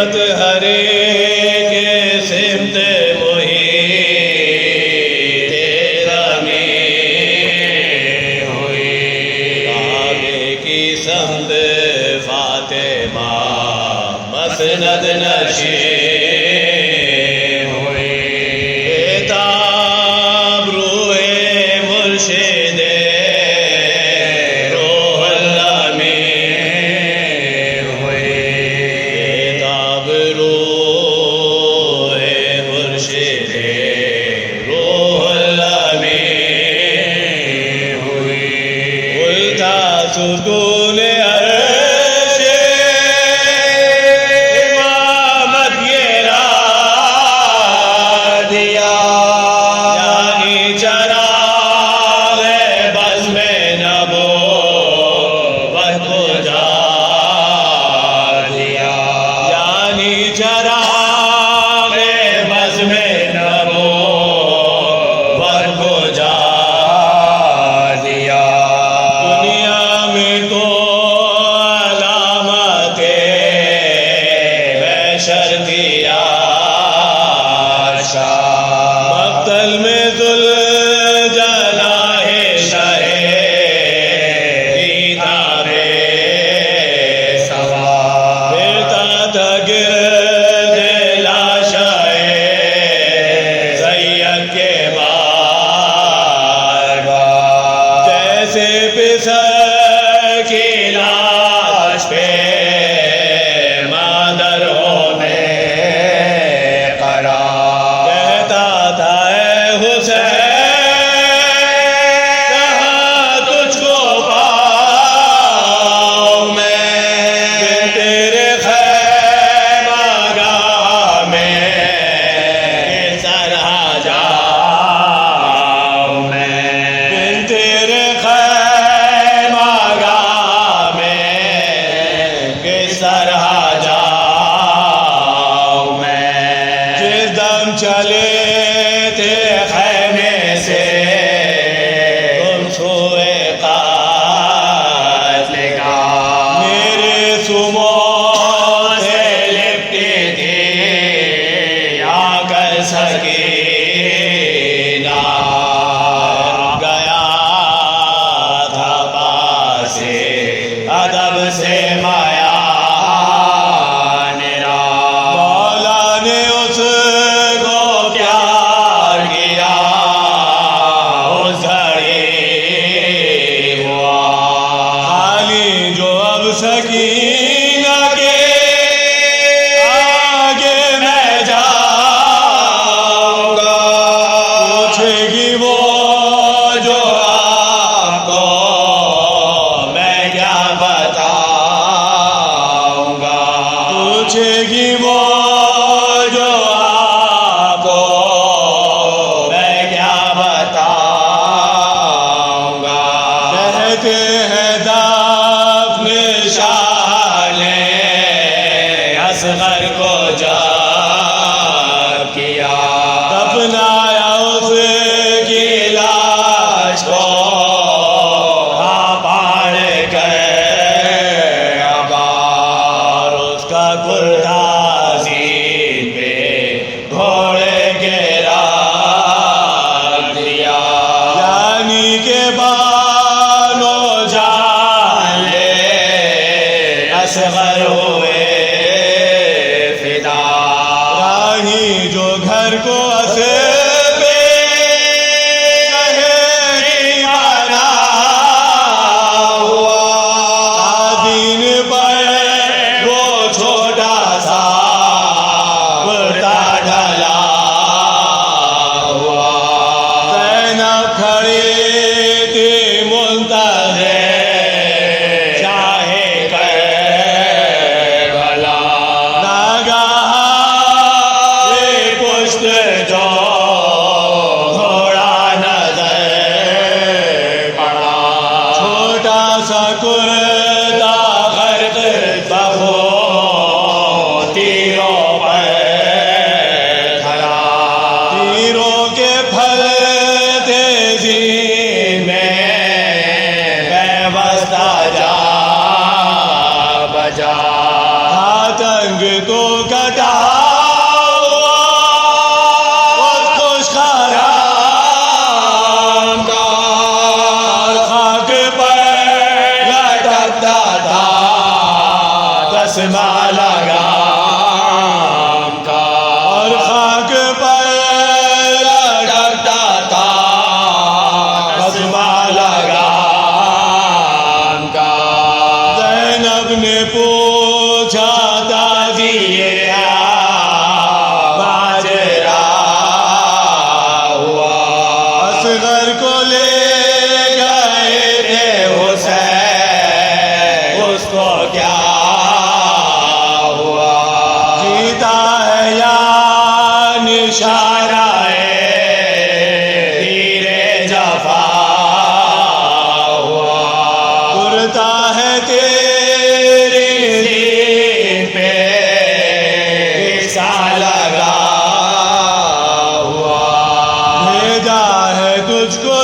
हिम्मत हरे के सिमत मोही तेरा में हुई। काबे की समत फातिमा मसनद नशे हुई। बेताब रूए मुर्शिदे सुकून अर्श इमामत ये दिया। यानी चराग़ बज़्म में नबूवत को जा दिया। यानी चराग़ बज़्म में नबूवत को जा दिया। मक़तल में ज़ुल जना है शहे दीदारे सवा। फिरता था गिर्द लाशाए सैयद के बार जैसे पिसर की लाश पे मादर होने चले थे खैमे से तुम सोए काज़ले का। मेरे सुमो से लिपटी थी आकर सकीना। गया था पासे अदब से माया सकीना के आगे मैं जाऊंगा। पूछेगी वो जो आपको मैं क्या बताऊंगा। पूछेगी वो जो आपको मैं क्या बताऊंगा। कहते हैं असग़र को जा किया। दफनाया उसकी लाश को पाड़ कर अबार। उसका कुर्ता ज़ीन पे घोड़े के राख दिया। यानी के बानो जान ले असग़र हुए जो घर को असे पे शहरी बना हुआ। दिन पर वो छोटा सा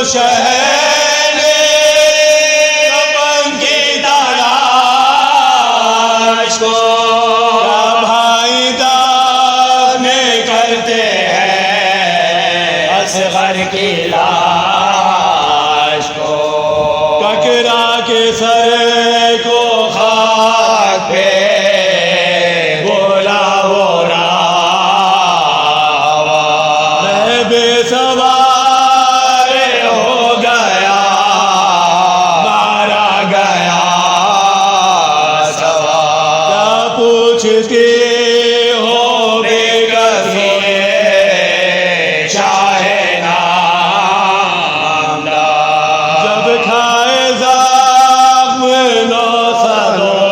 शहने अपन की तलाश को भाई दाफने करते हैं असगर की लाश को। ककरा के सर को खाक पे बोला वो रावा, मैं बेसवार हो गया, मारा गया सवार। क्या पूछती हो बेकसी चाहे नामदार, जब खाए ज़ख्म नौ सदों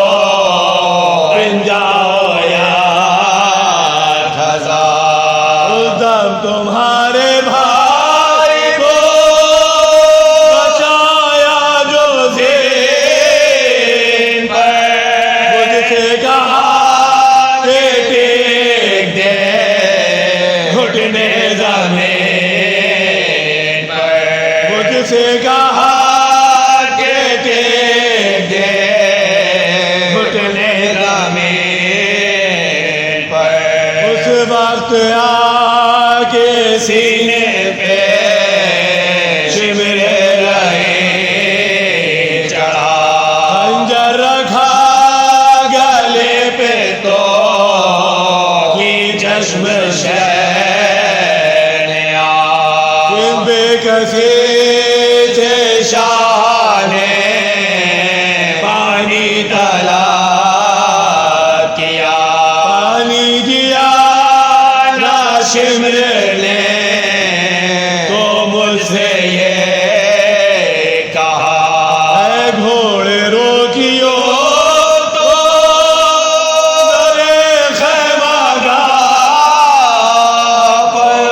पिन जाओ यार हजार। उस दम तुम्हारे भाई को बचाया जो ज़मीन पर, मुझसे कहा कि टेक दे घुटने ज़मीन पर, मुझसे कहा कि टेक दे घुटने ज़मीन पर। उस वक्त आके सीने पे शिमरे रहे चढ़ा, खंजर रखा गले पे तो की चश्म शहनया। बेकसी थे शाह ने पानी तला किया, पानी दिया ना शिमर ने तो मुझसे ये कहा, ऐ घोड़े रोकियो तो दरे खैमागाह पर,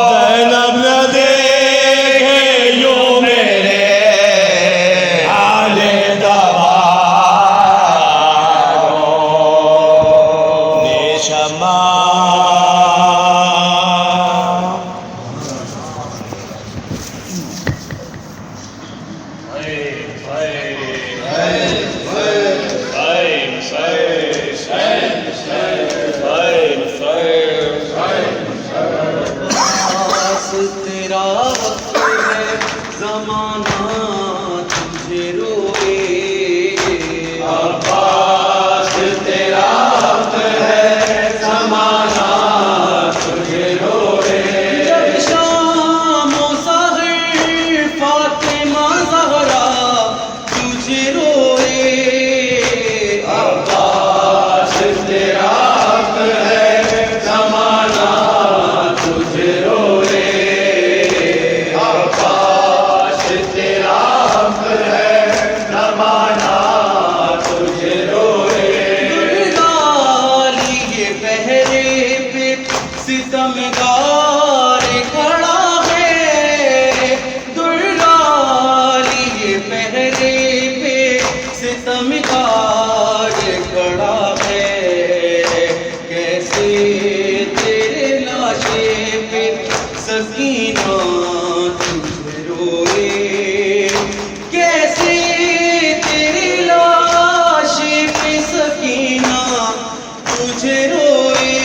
ज़ैनब न देखे यूं मेरे हाले दवा निशमा। अब्बास तेरा वक्त है ज़माना तुझे रोए, अब्बास तेरा वक्त है ज़माना तुझे रोए। जब शाम ओ सहर फातिमा ज़हरा तुझे रोए, अब्बास तेरा वक्त है ज़माना तुझे रोए। अब्बास तेरा वक्त है ज़माना तुझे रोए। दुर्गाली ये पहरे पे सितमगार खड़ा है, दुर्गाली ये पहरे पे सितमगार खड़ा है। कैसे तेरे लाशे पे सकीना तुझे रोए, कैसे तेरी लाशे पे सकीना तुझे रोए।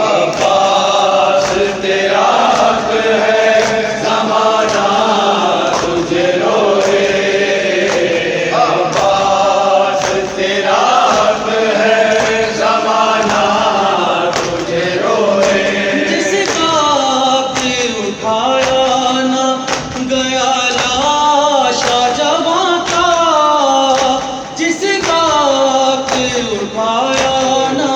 अब्बास तेरा वक्त है ज़माना तुझे रोए। अब्बास तेरा वक्त है ज़माना तुझे रोए। जिसका के उठाया ना गया लाशा जवां का, जिसका के उठाया ना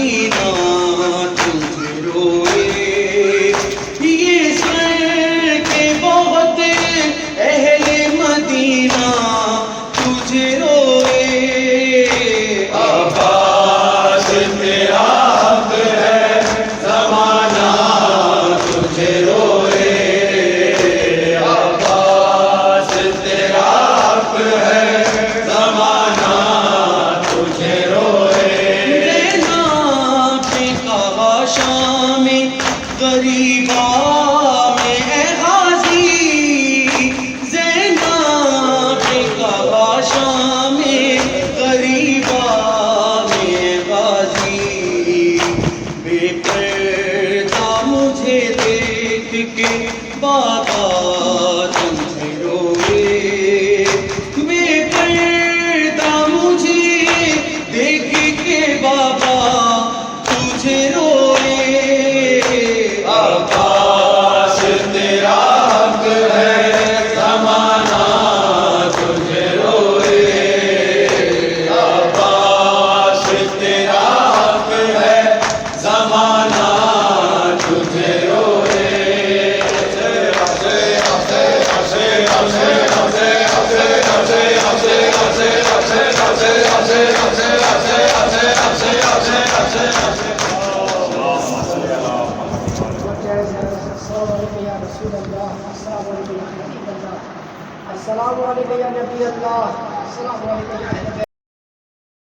मदीना तुझे रोए, ये सर के बहुत अहले मदीना तुझे रोए। अब्बास तेरा हक है ज़माना तुझे रोए, अब्बास तेरा हक है ज़माना तुझे रोए। देना पे कहा शाम गरीबा में है गाजी, ज़ैना पे कहा शाम गरीबा में है गाजी, बेपर्दा मुझे देख के बाबा तुझे रोए, बेपर्दा मुझे देख के बाबा तुझे रोए। अब्बास तेरा हक है ज़माना तुझे रोए, अब्बास तेरा हक है ज़माना तुझे रोए। अस्सलाम वालेकुम या नबी अल्लाह। अस्सलाम वालेकुम।